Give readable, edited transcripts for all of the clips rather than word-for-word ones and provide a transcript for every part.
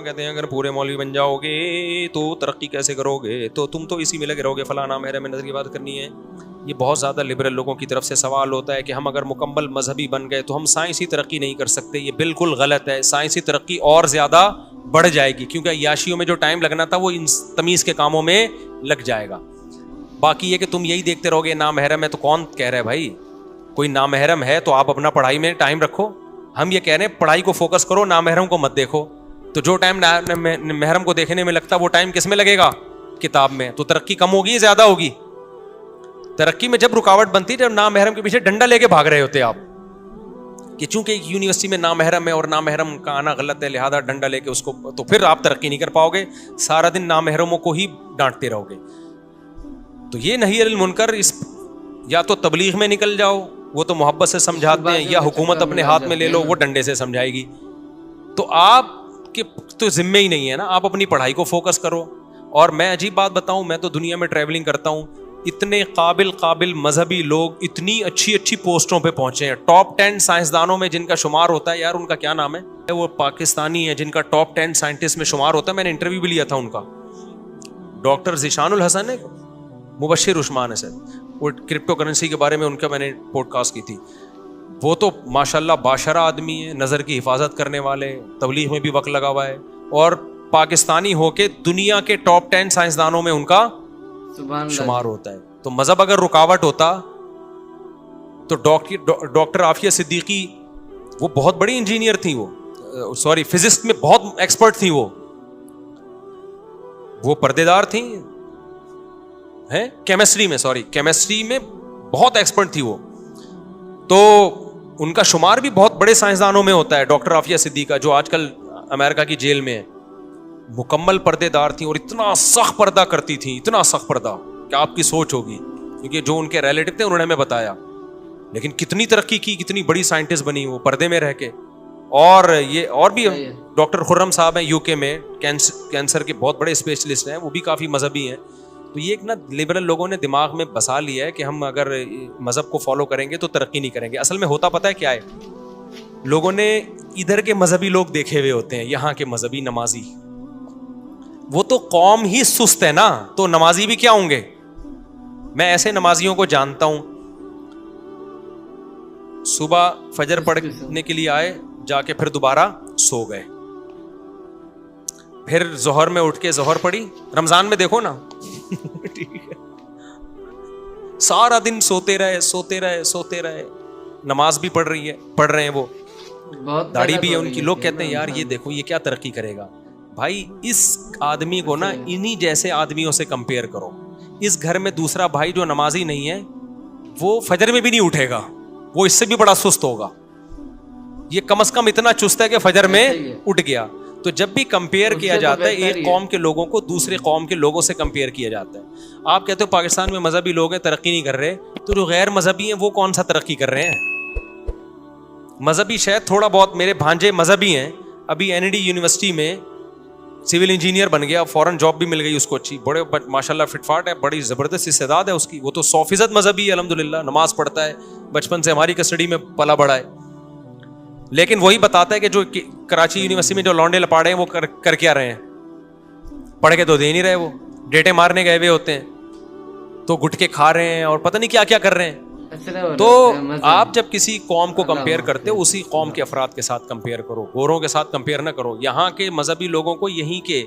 کہتے ہیں اگر پورے مولوی بن جاؤ گے تو ترقی کیسے کرو گے, تو تم تو اسی میں لگے رہو گے, فلاں نام ہے, میں نظر کی بات کرنی ہے. یہ بہت زیادہ لبرل لوگوں کی طرف سے سوال ہوتا ہے کہ ہم اگر مکمل مذہبی بن گئے تو ہم سائنسی ترقی نہیں کر سکتے. یہ بالکل غلط ہے. سائنسی ترقی اور زیادہ بڑھ جائے گی, کیونکہ عیاشیوں میں جو ٹائم لگنا تھا وہ ان تمیز کے کاموں میں لگ جائے گا. باقی یہ کہ تم یہی دیکھتے رہو گے نامحرم ہے, تو کون کہہ رہا ہے بھائی کوئی نامحرم ہے تو آپ اپنا پڑھائی میں ٹائم رکھو. ہم یہ کہہ رہے ہیں پڑھائی کو فوکس کرو, نامحرم کو مت دیکھو. تو جو ٹائم محرم کو دیکھنے میں لگتا ہے وہ ٹائم کس میں لگے گا؟ کتاب میں. تو ترقی کم ہوگی زیادہ ہوگی؟ ترقی میں جب رکاوٹ بنتی ہے جب نامحرم کے پیچھے ڈنڈا لے کے بھاگ رہے ہوتے آپ, کہ چونکہ ایک یونیورسٹی میں نامحرم ہے اور نامحرم کا آنا غلط ہے لہذا ڈنڈا لے کے اس کو, تو پھر آپ ترقی نہیں کر پاؤ گے, سارا دن نامحرموں کو ہی ڈانٹتے رہو گے. تو یہ نہی عن المنکر, اس یا تو تبلیغ میں نکل جاؤ, وہ تو محبت سے سمجھاتے ہیں, یا حکومت اپنے ہاتھ میں لے لو, وہ ڈنڈے سے سمجھائے گی. تو آپ کے تو ذمہ ہی نہیں ہے نا, آپ اپنی پڑھائی کو فوکس کرو. اور میں عجیب بات بتاؤں, میں تو دنیا میں ٹریولنگ کرتا ہوں, اتنے قابل مذہبی لوگ اتنی اچھی پوسٹوں پہ پہنچے ہیں. ٹاپ 10 سائنسدانوں میں جن کا شمار ہوتا ہے, یار ان کا کیا نام ہے, وہ پاکستانی ہے جن کا ٹاپ 10 سائنٹسٹ میں شمار ہوتا ہے. میں نے انٹرویو بھی لیا تھا ان کا. ڈاکٹر ذیشان الحسن ہے, مبشر عثمان ہے سر, وہ کرپٹو کرنسی کے بارے میں ان کا میں نے پوڈ کاسٹ کی تھی. وہ تو ماشاءاللہ باشرہ آدمی ہے, نظر کی حفاظت کرنے والے, تبلیغ میں بھی وقت لگا ہوا ہے, اور پاکستانی ہو کے دنیا کے ٹاپ 10 سائنسدانوں میں ان کا شمار ہوتا ہے. تو مذہب اگر رکاوٹ ہوتا تو ڈاکٹر عافیہ صدیقی, وہ بہت بڑی انجینئر تھی, وہ فزکس میں بہت ایکسپرٹ تھی, وہ پردے دار تھیں, کیمسٹری میں بہت ایکسپرٹ تھی وہ. تو ان کا شمار بھی بہت بڑے سائنسدانوں میں ہوتا ہے. ڈاکٹر عافیہ صدیقہ جو آج کل امریکہ کی جیل میں ہے, مکمل پردے دار تھیں, اور اتنا سخت پردہ کرتی تھیں, اتنا سخت پردہ کہ آپ کی سوچ ہوگی, کیونکہ جو ان کے ریلیٹو تھے انہوں نے ہمیں بتایا. لیکن کتنی ترقی کی, کتنی بڑی سائنٹسٹ بنی وہ پردے میں رہ کے. اور یہ اور بھی ڈاکٹر خرم صاحب ہیں یو کے میں, کینسر کے بہت بڑے اسپیشلسٹ ہیں, وہ بھی کافی مذہبی ہیں. تو یہ ایک نا لبرل لوگوں نے دماغ میں بسا لیا ہے کہ ہم اگر مذہب کو فالو کریں گے تو ترقی نہیں کریں گے. اصل میں ہوتا پتہ ہے کیا ہے, لوگوں نے ادھر کے مذہبی لوگ دیکھے ہوئے ہوتے ہیں, یہاں کے مذہبی نمازی, وہ تو قوم ہی سست ہے نا, تو نمازی بھی کیا ہوں گے. میں ایسے نمازیوں کو جانتا ہوں, صبح فجر پڑھنے کے لیے آئے, جا کے پھر دوبارہ سو گئے, پھر ظہر میں اٹھ کے ظہر پڑھی. رمضان میں دیکھو نا سارا دن سوتے رہے, نماز بھی پڑھ رہے ہیں, وہ داڑھی بھی ہے ان کی. لوگ کہتے ہیں یار یہ دیکھو یہ کیا ترقی کرے گا. بھائی اس آدمی کو نا انہی جیسے آدمیوں سے کمپیئر کرو. اس گھر میں دوسرا بھائی جو نمازی نہیں ہے وہ فجر میں بھی نہیں اٹھے گا, وہ اس سے بھی بڑا سست ہوگا. یہ کم از کم اتنا چست ہے کہ فجر میں اٹھ گیا. تو جب بھی کمپیئر کیا جاتا ہے ایک قوم کے لوگوں کو دوسرے قوم کے لوگوں سے کمپیئر کیا جاتا ہے. آپ کہتے ہو پاکستان میں مذہبی لوگ ہیں ترقی نہیں کر رہے, تو جو غیر مذہبی ہیں وہ کون سا ترقی کر رہے ہیں؟ مذہبی شاید تھوڑا بہت, میرے بھانجے مذہبی ہیں, ابھی NID یونیورسٹی میں سول انجینئر بن گیا, فوراً جاب بھی مل گئی اس کو اچھی, بڑے ماشاءاللہ فٹ فاٹ ہے, بڑی زبردست استعداد ہے اس کی. وہ تو 100% مذہبی ہے الحمدللہ, نماز پڑھتا ہے, بچپن سے ہماری کسٹڈی میں پلا بڑا ہے. لیکن وہی بتاتا ہے کہ جو کراچی یونیورسٹی میں جو لونڈے لپاڑے ہیں وہ کر کیا رہے ہیں, پڑھ کے تو دے نہیں رہے, وہ ڈیٹے مارنے گئے ہوئے ہوتے ہیں, تو گٹکے کھا رہے ہیں اور پتہ نہیں کیا کیا کر رہے ہیں. تو آپ جب کسی قوم کو کمپیئر کرتے ہو اسی قوم کے افراد کے ساتھ کمپیئر کرو, گوروں کے ساتھ کمپیئر نہ کرو. یہاں کے مذہبی لوگوں کو یہیں کے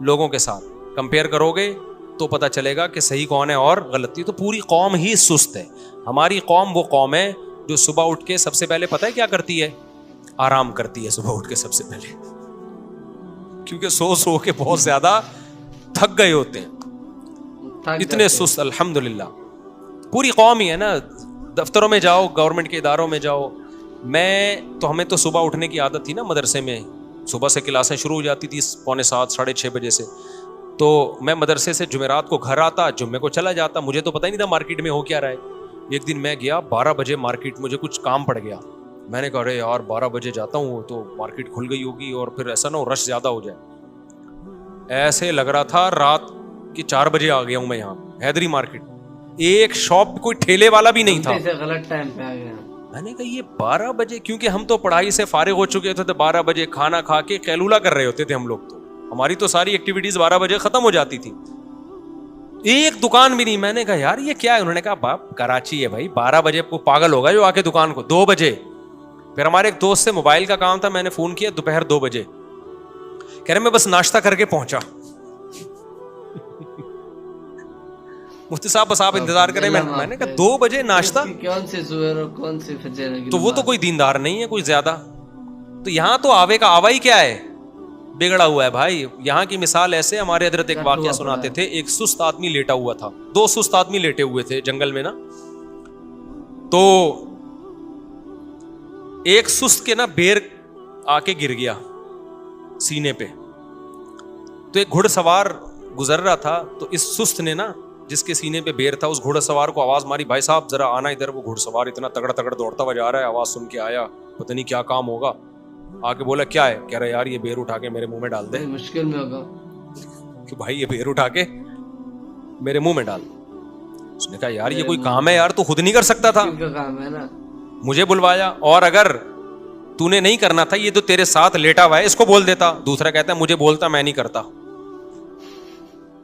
لوگوں کے ساتھ کمپیئر کرو گے تو پتہ چلے گا کہ صحیح کون ہے اور غلطی. تو پوری قوم ہی سست ہے. ہماری قوم وہ قوم ہے جو صبح اٹھ کے سب سے پہلے پتہ ہے کیا کرتی ہے, آرام کرتی ہے صبح اٹھ کے سب سے پہلے, کیونکہ سو کے بہت زیادہ تھک گئے ہوتے ہیں, اتنے سست. الحمدللہ پوری قوم ہی ہے نا. دفتروں میں جاؤ, گورنمنٹ کے اداروں میں جاؤ. ہمیں تو صبح اٹھنے کی عادت تھی نا, مدرسے میں صبح سے کلاسیں شروع ہو جاتی تھی 6:45 6:30 بجے سے. تو میں مدرسے سے جمعرات کو گھر آتا, جمعے کو چلا جاتا, مجھے تو پتہ ہی نہیں تھا مارکیٹ میں ہو کیا رہا ہے. ایک دن میں گیا 12 بجے مارکیٹ, مجھے کچھ کام پڑ گیا. میں نے کہا ارے یار 12 بجے جاتا ہوں تو مارکیٹ کھل گئی ہوگی, اور پھر ایسا نہ ہو رش زیادہ ہو جائے. ایسے لگ رہا تھا رات کے 4 بجے آ گیا ہوں میں یہاں حیدری مارکیٹ. ایک شاپ کوئی ٹھیلے والا بھی نہیں تھا, غلط ٹائم پہ آ گیا. میں نے کہا یہ 12 بجے, کیونکہ ہم تو پڑھائی سے فارغ ہو چکے تھے, تو 12 بجے کھانا کھا کے قیلولہ کر رہے ہوتے تھے ہم لوگ, تو ہماری تو ساری ایکٹیویٹیز 12 بجے ختم ہو جاتی تھی. ایک دکان بھی نہیں. میں نے کہا یار یہ کیا ہے؟ انہوں نے کہا باپ کراچی ہے بھائی, 12 بجے کو پاگل ہوگا جو آ کے دکان کو 2 بجے. پھر ہمارے ایک دوست سے موبائل کا کام تھا, میں نے فون کیا دوپہر 2 بجے, کہہ رہے میں بس ناشتہ کر کے پہنچا. مفتی صاحب بس آپ انتظار کریں. میں نے کہا 2 بجے ناشتہ, کون سی صبح اور کون سی فجر کی تو وہ تو کوئی دیندار نہیں ہے کوئی زیادہ. تو یہاں تو آوے کا آوا ہی کیا ہے, بگڑا ہوا ہے بھائی. یہاں کی مثال ایسے, ہمارے حضرت ایک واقعہ سناتے تھے, ایک سست آدمی لیٹا ہوا تھا, 2 سست آدمی لیٹے ہوئے تھے جنگل میں نا. تو ایک سست کے نا بیر آ کے گر گیا سینے پہ. تو ایک گھڑ سوار گزر رہا تھا, تو اس سست نے نا جس کے سینے پہ بیر تھا اس گھوڑا سوار کو آواز ماری, بھائی صاحب ذرا آنا ادھر. وہ گھوڑا سوار اتنا تگڑا تگڑ دوڑتا ہوا جا رہا ہے, آواز سن کے آیا, پتہ نہیں کیا کام ہوگا. آ کے بولا کیا ہے؟ کہہ رہا یار یہ بیر اٹھا کے میرے منہ میں ڈال دے. مشکل میں ہوگا کہ بھائی یہ بیر اٹھا کے میرے منہ میں ڈال. اس نے کہا یار یہ کوئی کام ہے یار, تو خود نہیں کر سکتا تھا, کام ہے نا, مجھے بلوایا. اور اگر تو نے نہیں کرنا تھا, یہ تو تیرے ساتھ لیٹا ہوا ہے, اس کو بول دیتا. دوسرا کہتا ہے مجھے بولتا, میں نہیں کرتا,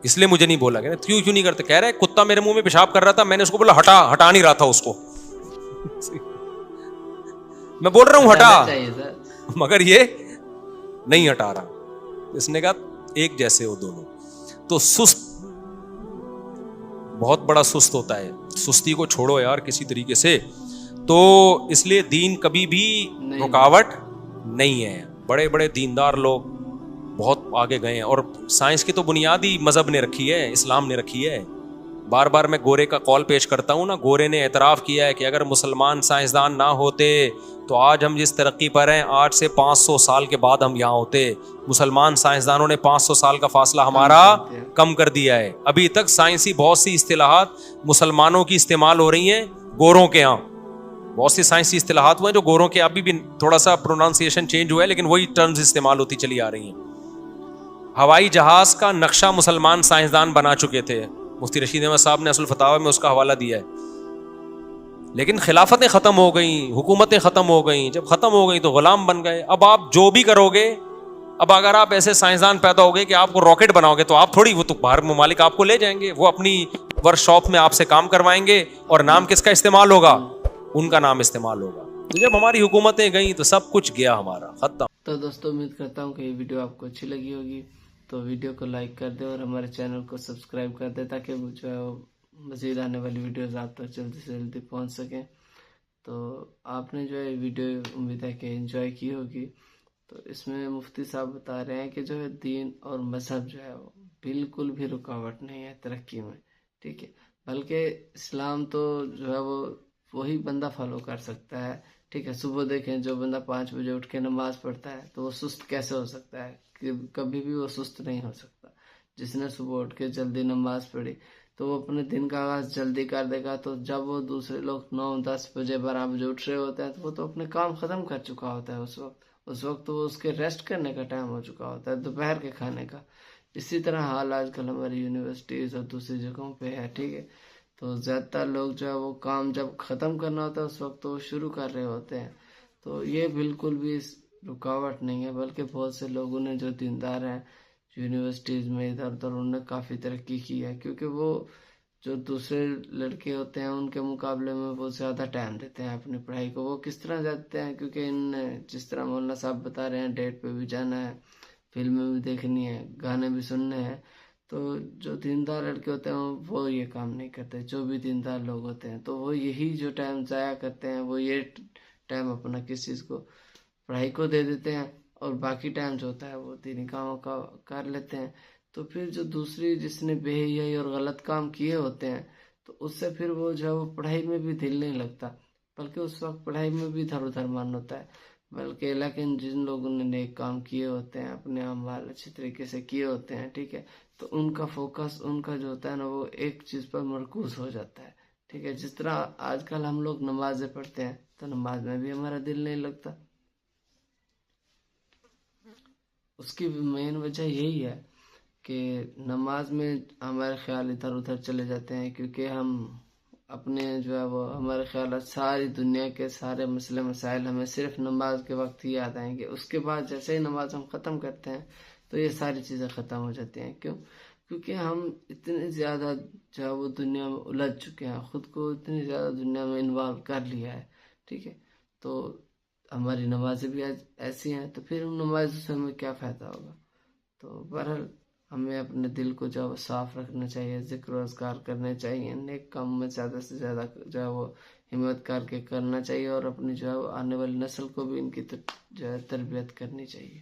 اس لیے مجھے نہیں بولا. کیوں نہیں کرتے؟ کہہ رہے کتا میرے منہ میں پیشاب کر رہا تھا, میں نے اس کو بولا ہٹا نہیں رہا تھا اس کو. میں بول رہا ہوں ہٹا, مگر یہ نہیں ہٹا رہا. اس نے کہا ایک جیسے ہو دونوں. تو سست بہت بڑا سست ہوتا ہے, سستی کو چھوڑو یار کسی طریقے سے. تو اس لیے دین کبھی بھی رکاوٹ نہیں ہے. بڑے بڑے دیندار لوگ بہت آگے گئے ہیں, اور سائنس کی تو بنیاد ہی مذہب نے رکھی ہے, اسلام نے رکھی ہے. بار بار میں گورے کا قول پیش کرتا ہوں نا, گورے نے اعتراف کیا ہے کہ اگر مسلمان سائنسدان نہ ہوتے تو آج ہم جس ترقی پر ہیں, 8 سے 500 سال کے بعد ہم یہاں ہوتے. مسلمان سائنسدانوں نے 500 سال کا فاصلہ ہمارا کم کر دیا ہے. ابھی تک سائنسی بہت سی اصطلاحات مسلمانوں کی استعمال ہو رہی ہیں, گوروں کے ہاں بہت سی سائنسی اصطلاحات ہوئے ہیں جو گوروں کے ابھی بھی تھوڑا سا پروناؤنسیشن چینج ہوا ہے, لیکن وہی ٹرمز استعمال ہوتی چلی آ رہی ہیں. ہوائی جہاز کا نقشہ مسلمان سائنسدان بنا چکے تھے, مفتی رشید احمد صاحب نے اصل فتاوی میں اس کا حوالہ دیا ہے. لیکن خلافتیں ختم ہو گئیں, حکومتیں ختم ہو گئیں. جب ختم ہو گئیں تو غلام بن گئے. اب آپ جو بھی کرو گے, اب اگر آپ ایسے سائنسدان پیدا ہو گئے کہ آپ کو راکٹ بناؤ گے, تو آپ تھوڑی, وہ تو باہر ممالک آپ کو لے جائیں گے, وہ اپنی ورک شاپ میں آپ سے کام کروائیں گے, اور نام کس کا استعمال ہوگا؟ ان کا نام استعمال ہوگا. تو جب ہماری حکومتیں گئیں تو سب کچھ گیا ہمارا, ختم. تو دوستوں امید کرتا ہوں کہ یہ ویڈیو آپ کو اچھی لگی ہوگی. تو ویڈیو کو لائک کر دیں اور ہمارے چینل کو سبسکرائب کر دیں, تاکہ جو ہے مزید آنے والی ویڈیوز آپ تک جلدی سے جلدی پہنچ سکیں. تو آپ نے جو ہے ویڈیو امید ہے کہ انجوائے کی ہوگی. تو اس میں مفتی صاحب بتا رہے ہیں کہ جو ہے دین اور مذہب جو ہے وہ بالکل بھی رکاوٹ نہیں ہے ترقی میں, ٹھیک ہے. بلکہ اسلام تو جو ہے وہ وہی بندہ فالو کر سکتا ہے, ٹھیک ہے. صبح دیکھیں جو بندہ 5 بجے اٹھ کے نماز پڑھتا ہے تو وہ سست کیسے ہو سکتا ہے؟ کہ کبھی بھی وہ سست نہیں ہو سکتا. جس نے صبح اٹھ کے جلدی نماز پڑھی تو وہ اپنے دن کا آغاز جلدی کر دے گا. تو جب وہ دوسرے لوگ 9-10 بجے 12 بجے اٹھ رہے ہوتے ہیں تو وہ تو اپنے کام ختم کر چکا ہوتا ہے. اس وقت تو اس کے ریسٹ کرنے کا ٹائم ہو چکا ہوتا ہے, دوپہر کے کھانے کا. اسی طرح حال آج کل ہماری یونیورسٹیز اور دوسری جگہوں پہ ہے, ٹھیک ہے. تو زیادہ تر لوگ جو ہے وہ کام جب ختم کرنا ہوتا ہے اس وقت تو وہ شروع کر رہے ہوتے ہیں. تو یہ بالکل بھی رکاوٹ نہیں ہے, بلکہ بہت سے لوگوں نے جو دیندار ہیں یونیورسٹیز میں ادھر ادھر, انہوں نے کافی ترقی کی ہے, کیونکہ وہ جو دوسرے لڑکے ہوتے ہیں ان کے مقابلے میں وہ زیادہ ٹائم دیتے ہیں اپنی پڑھائی کو. وہ کس طرح جاتے ہیں؟ کیونکہ ان جس طرح مولانا صاحب بتا رہے ہیں, ڈیٹ پہ بھی جانا ہے, فلمیں بھی دیکھنی ہے, گانے بھی سننے ہیں. تو جو دیندار لڑکے ہوتے ہیں وہ یہ کام نہیں کرتے. جو بھی دیندار لوگ ہوتے ہیں تو وہ یہی جو ٹائم ضائع کرتے ہیں, وہ یہ ٹائم اپنا کس چیز کو, پڑھائی کو دے دیتے ہیں, اور باقی ٹائم جو ہوتا ہے وہ دینی کاموں کا کر لیتے ہیں. تو پھر جو دوسری جس نے بے حیائی اور غلط کام کیے ہوتے ہیں تو اس سے پھر وہ جو ہے وہ پڑھائی میں بھی دل نہیں لگتا, بلکہ اس وقت پڑھائی میں بھی ادھر ادھر من ہوتا ہے. بلکہ لیکن جن لوگوں نے نیک کام کیے ہوتے ہیں, اپنے اعمال اچھی طریقے سے کیے ہوتے ہیں, ٹھیک ہے, تو ان کا فوکس, ان کا جو ہوتا ہے نا وہ ایک چیز پر مرکوز ہو جاتا ہے, ٹھیک ہے. جس طرح آج کل ہم لوگ نمازیں پڑھتے ہیں تو نماز میں بھی ہمارا دل نہیں لگتا. اس کی مین وجہ یہی ہے کہ نماز میں ہمارے خیال ادھر ادھر چلے جاتے ہیں, کیونکہ ہم اپنے جو ہے وہ ہمارے خیالات ساری دنیا کے سارے مسئلے مسائل ہمیں صرف نماز کے وقت ہی یاد آئیں گے. اس کے بعد جیسے ہی نماز ہم ختم کرتے ہیں تو یہ ساری چیزیں ختم ہو جاتی ہیں. کیونکہ ہم اتنے زیادہ جو ہے وہ دنیا میں الجھ چکے ہیں, خود کو اتنی زیادہ دنیا میں انوالو کر لیا ہے. ٹھیک ہے, تو ہماری نمازیں بھی ایسی ہیں, تو پھر ان نمازوں سے ہمیں کیا فائدہ ہوگا. تو بہرحال ہمیں اپنے دل کو جو ہے وہ صاف رکھنا چاہیے, ذکر و اذکار کرنے چاہیے, نیک کام میں زیادہ سے زیادہ جو ہے وہ ہمت کر کے کرنا چاہیے, اور اپنی جو ہے وہ آنے والی نسل کو بھی ان کی جو ہے تربیت کرنی چاہیے.